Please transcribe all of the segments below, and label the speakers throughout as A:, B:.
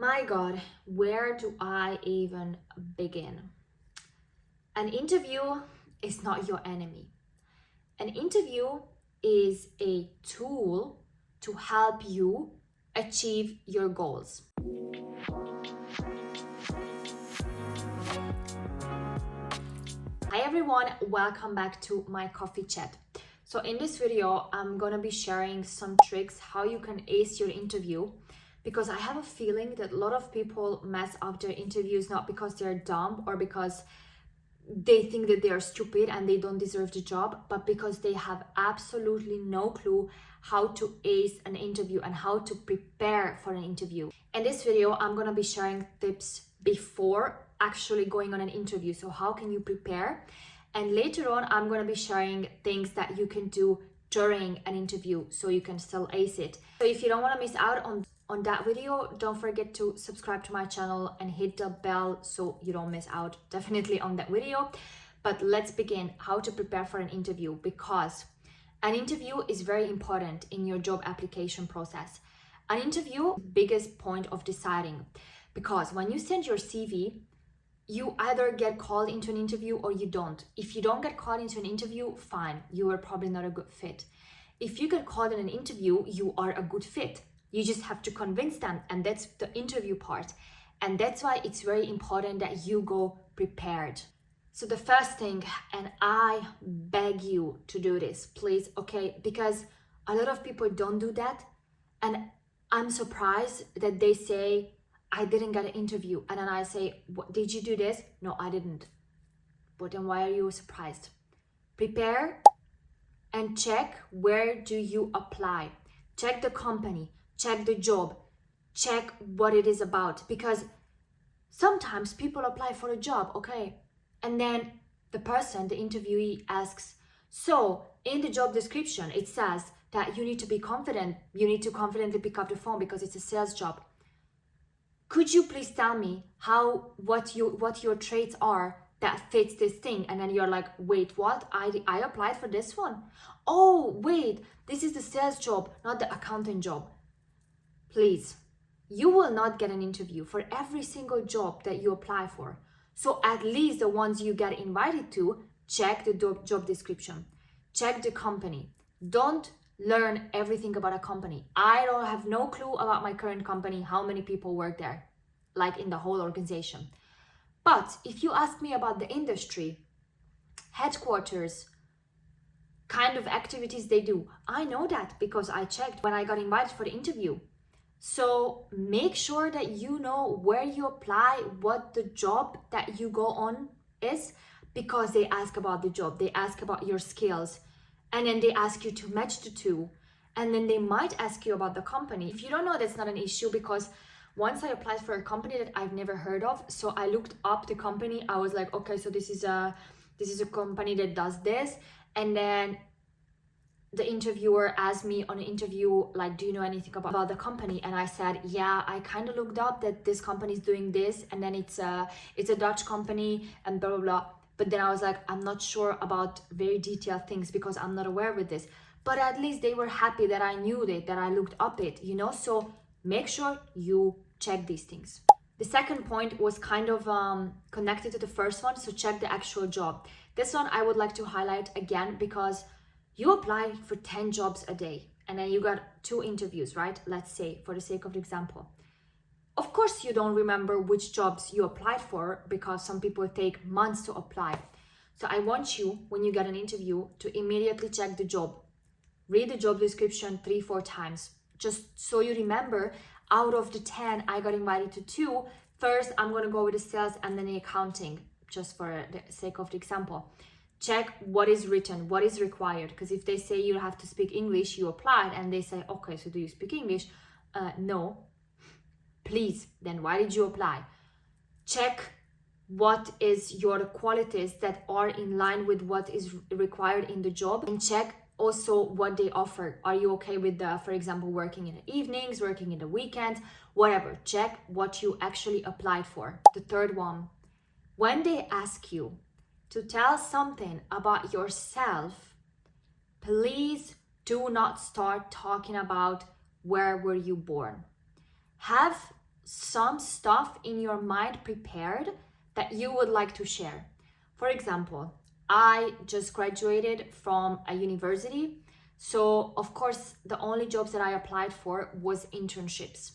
A: My God, where do I even begin? An interview is not your enemy. An interview is a tool to help you achieve your goals. Hi everyone, welcome back to my coffee chat. So in this video, I'm gonna be sharing some tricks how you can ace your interview, because I have a feeling that a lot of people mess up their interviews not because they're dumb or because they think that they are stupid and they don't deserve the job, but because they have absolutely no clue how to ace an interview and how to prepare for an interview. In this video, I'm gonna be sharing tips before actually going on an interview. So how can you prepare? And later on, I'm gonna be sharing things that you can do during an interview so you can still ace it. So if you don't wanna miss out on that video, don't forget to subscribe to my channel and hit the bell so you don't miss out definitely on that video. But let's begin how to prepare for an interview, because an interview is very important in your job application process. An interview, biggest point of deciding, because when you send your CV, you either get called into an interview or you don't. If you don't get called into an interview, fine, you are probably not a good fit. If you get called in an interview, you are a good fit. You just have to convince them, and that's the interview part. And that's why it's very important that you go prepared. So the first thing, and I beg you to do this, please, okay? Because a lot of people don't do that. And I'm surprised that they say, I didn't get an interview. And then I say, what, did you do this? No, I didn't. But then why are you surprised? Prepare and check, where do you apply? Check the company. Check the job, check what it is about, because sometimes people apply for a job, okay? And then the person, the interviewee asks, so in the job description, it says that you need to be confident, you need to confidently pick up the phone because it's a sales job. Could you please tell me what your traits are that fits this thing? And then you're like, wait, what? I applied for this one. Oh, wait, this is the sales job, not the accountant job. Please, you will not get an interview for every single job that you apply for. So at least the ones you get invited to, check the job description, check the company. Don't learn everything about a company. I don't have no clue about my current company, how many people work there, like in the whole organization. But if you ask me about the industry, headquarters, kind of activities they do, I know that because I checked when I got invited for the interview. So make sure that you know where you apply, what the job that you go on is, because they ask about the job, they ask about your skills, and then they ask you to match the two, and then they might ask you about the company. If you don't know, that's not an issue, because once I applied for a company that I've never heard of, so I looked up the company. I was like, okay, so this is a company that does this, and then the interviewer asked me on an interview, like, do you know anything about the company? And I said, yeah, I kind of looked up that this company is doing this, and then it's a Dutch company and blah, blah, blah. But then I was like, I'm not sure about very detailed things because I'm not aware with this. But at least they were happy that I knew that I looked up it, you know? So make sure you check these things. The second point was kind of connected to the first one. So check the actual job. This one I would like to highlight again, because you apply for 10 jobs a day and then you got 2 interviews, right? Let's say, for the sake of the example. Of course, you don't remember which jobs you applied for, because some people take months to apply. So I want you, when you get an interview, to immediately check the job. Read the job description 3-4 times, just so you remember, out of the 10, I got invited to 2. First, I'm gonna go with the sales and then the accounting, just for the sake of the example. Check what is written, what is required, because if they say you have to speak English, you applied, and they say, okay, so do you speak English? No. Please, then why did you apply? Check what is your qualities that are in line with what is required in the job, and check also what they offer. Are you okay with for example, working in the evenings, working in the weekends, whatever. Check what you actually applied for. The third one, when they ask you to tell something about yourself, please do not start talking about where were you born. Have some stuff in your mind prepared that you would like to share. For example, I just graduated from a university, so of course the only jobs that I applied for was internships.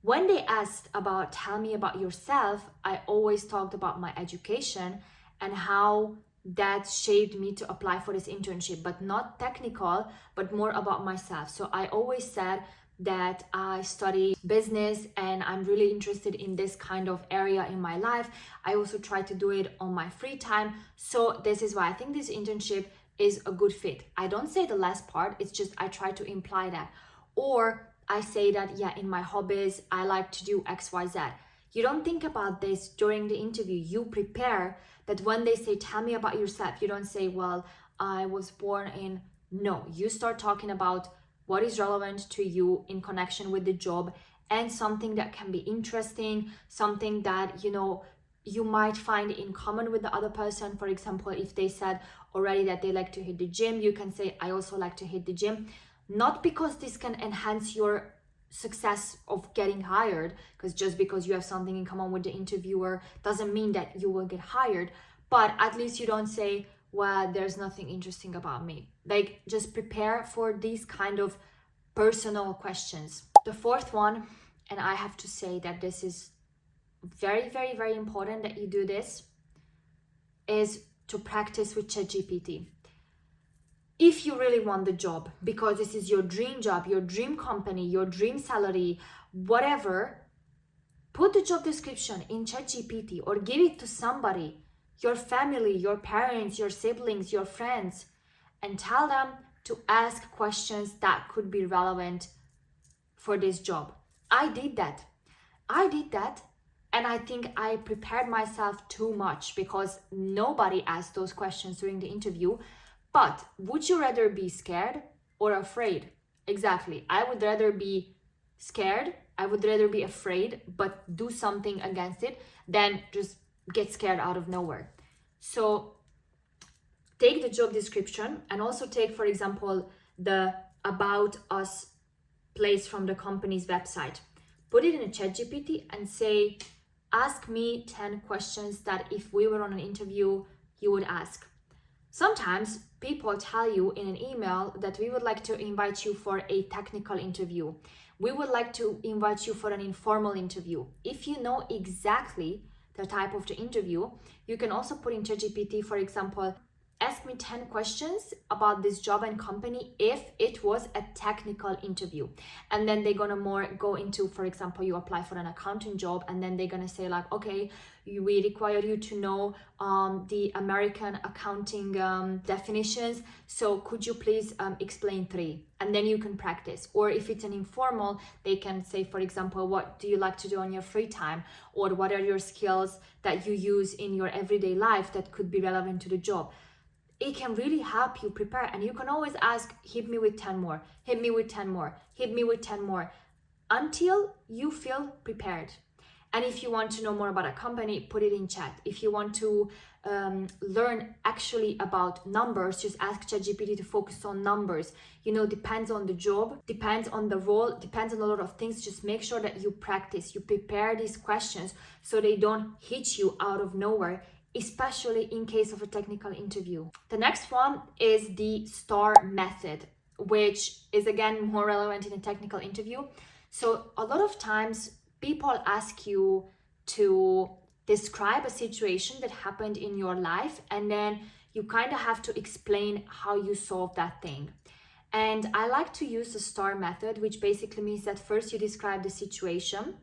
A: When they asked about tell me about yourself, I always talked about my education and how that shaped me to apply for this internship, but not technical, but more about myself. So I always said that I study business and I'm really interested in this kind of area in my life. I also try to do it on my free time. So this is why I think this internship is a good fit. I don't say the last part, it's just I try to imply that. Or I say that, yeah, in my hobbies, I like to do XYZ. You don't think about this during the interview. You prepare that when they say, tell me about yourself, you don't say, well, I was born in. No, you start talking about what is relevant to you in connection with the job and something that can be interesting, something that, you might find in common with the other person. For example, if they said already that they like to hit the gym, you can say, I also like to hit the gym. Not because this can enhance your success of getting hired, because just because you have something in common with the interviewer doesn't mean that you will get hired, but at least you don't say, well, there's nothing interesting about me. Like, just prepare for these kind of personal questions. The fourth one, and I have to say that this is very, very, very important that you do this, is to practice with ChatGPT. If you really want the job, because this is your dream job, your dream company, your dream salary, whatever, put the job description in ChatGPT or give it to somebody, your family, your parents, your siblings, your friends, and tell them to ask questions that could be relevant for this job. I did that. And I think I prepared myself too much because nobody asked those questions during the interview. But would you rather be scared or afraid? Exactly. I would rather be scared. I would rather be afraid, but do something against it than just get scared out of nowhere. So take the job description and also take, for example, the About Us place from the company's website. Put it in a ChatGPT and say, ask me 10 questions that if we were on an interview, you would ask. Sometimes people tell you in an email that we would like to invite you for a technical interview. We would like to invite you for an informal interview. If you know exactly the type of the interview, you can also put in ChatGPT, for example, ask me 10 questions about this job and company if it was a technical interview. And then they're gonna more go into, for example, you apply for an accounting job and then they're gonna say like, okay, we require you to know the American accounting definitions. So could you please explain 3? And then you can practice. Or if it's an informal, they can say, for example, what do you like to do on your free time? Or what are your skills that you use in your everyday life that could be relevant to the job? It can really help you prepare. And you can always ask, hit me with 10 more, hit me with 10 more, hit me with 10 more, until you feel prepared. And if you want to know more about a company, put it in chat. If you want to learn actually about numbers, just ask ChatGPT to focus on numbers. Depends on the job, depends on the role, depends on a lot of things. Just make sure that you practice, you prepare these questions so they don't hit you out of nowhere, especially in case of a technical interview. The next one is the STAR method, which is again more relevant in a technical interview. So a lot of times people ask you to describe a situation that happened in your life, and then you kind of have to explain how you solved that thing. And I like to use the STAR method, which basically means that first you describe the situation,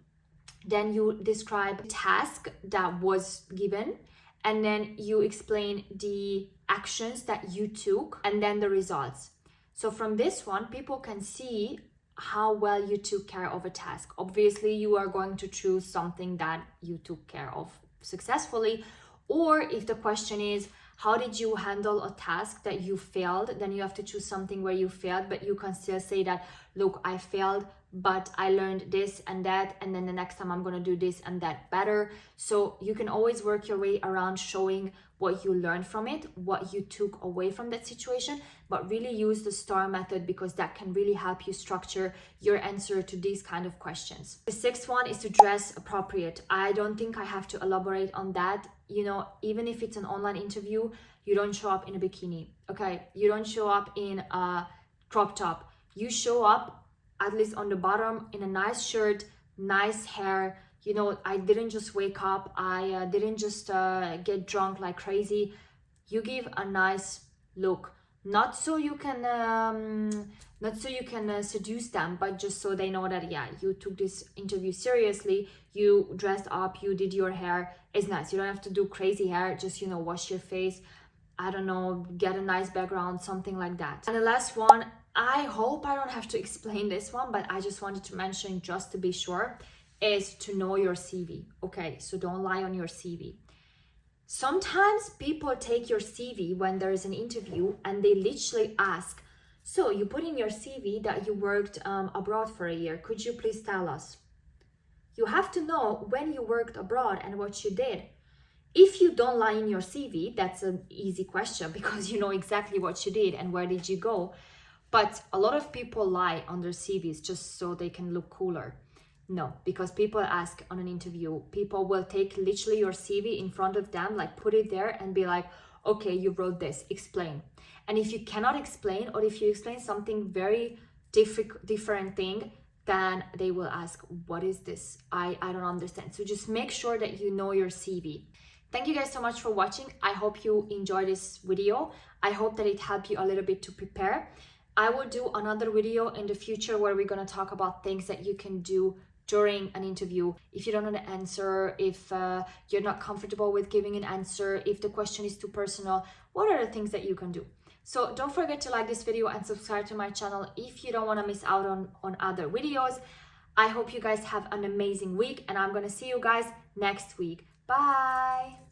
A: then you describe the task that was given, and then you explain the actions that you took, and then the results. So from this one, people can see how well you took care of a task. Obviously, you are going to choose something that you took care of successfully. Or if the question is, how did you handle a task that you failed? Then you have to choose something where you failed, but you can still say that, look, I failed, but I learned this and that, and then the next time I'm going to do this and that better. So you can always work your way around showing what you learned from it, what you took away from that situation, but really use the STAR method, because that can really help you structure your answer to these kind of questions. The sixth one is to dress appropriate. I don't think I have to elaborate on that. You know, even if it's an online interview, you don't show up in a bikini, okay? You don't show up in a crop top. You show up at least on the bottom in a nice shirt, nice hair. You know, I didn't just wake up. I didn't just get drunk like crazy. You give a nice look, not so you can seduce them, but just so they know that, yeah, you took this interview seriously. You dressed up, you did your hair. It's nice. You don't have to do crazy hair. Just, you know, wash your face. I don't know, get a nice background, something like that. And the last one, I hope I don't have to explain this one, but I just wanted to mention just to be sure, is to know your CV. Okay, so don't lie on your CV. Sometimes people take your CV when there is an interview and they literally ask, so you put in your CV that you worked abroad for a year. Could you please tell us? You have to know when you worked abroad and what you did. If you don't lie in your CV, that's an easy question because you know exactly what you did and where did you go. But a lot of people lie on their CVs just so they can look cooler. No, because people ask on an interview, people will take literally your CV in front of them, like put it there and be like, okay, you wrote this, explain. And if you cannot explain, or if you explain something very different thing, then they will ask, what is this? I don't understand. So just make sure that you know your CV. Thank you guys so much for watching. I hope you enjoyed this video. I hope that it helped you a little bit to prepare. I will do another video in the future where we're going to talk about things that you can do during an interview. If you don't know the answer, if you're not comfortable with giving an answer, if the question is too personal, what are the things that you can do? So don't forget to like this video and subscribe to my channel if you don't want to miss out on other videos. I hope you guys have an amazing week, and I'm going to see you guys next week. Bye!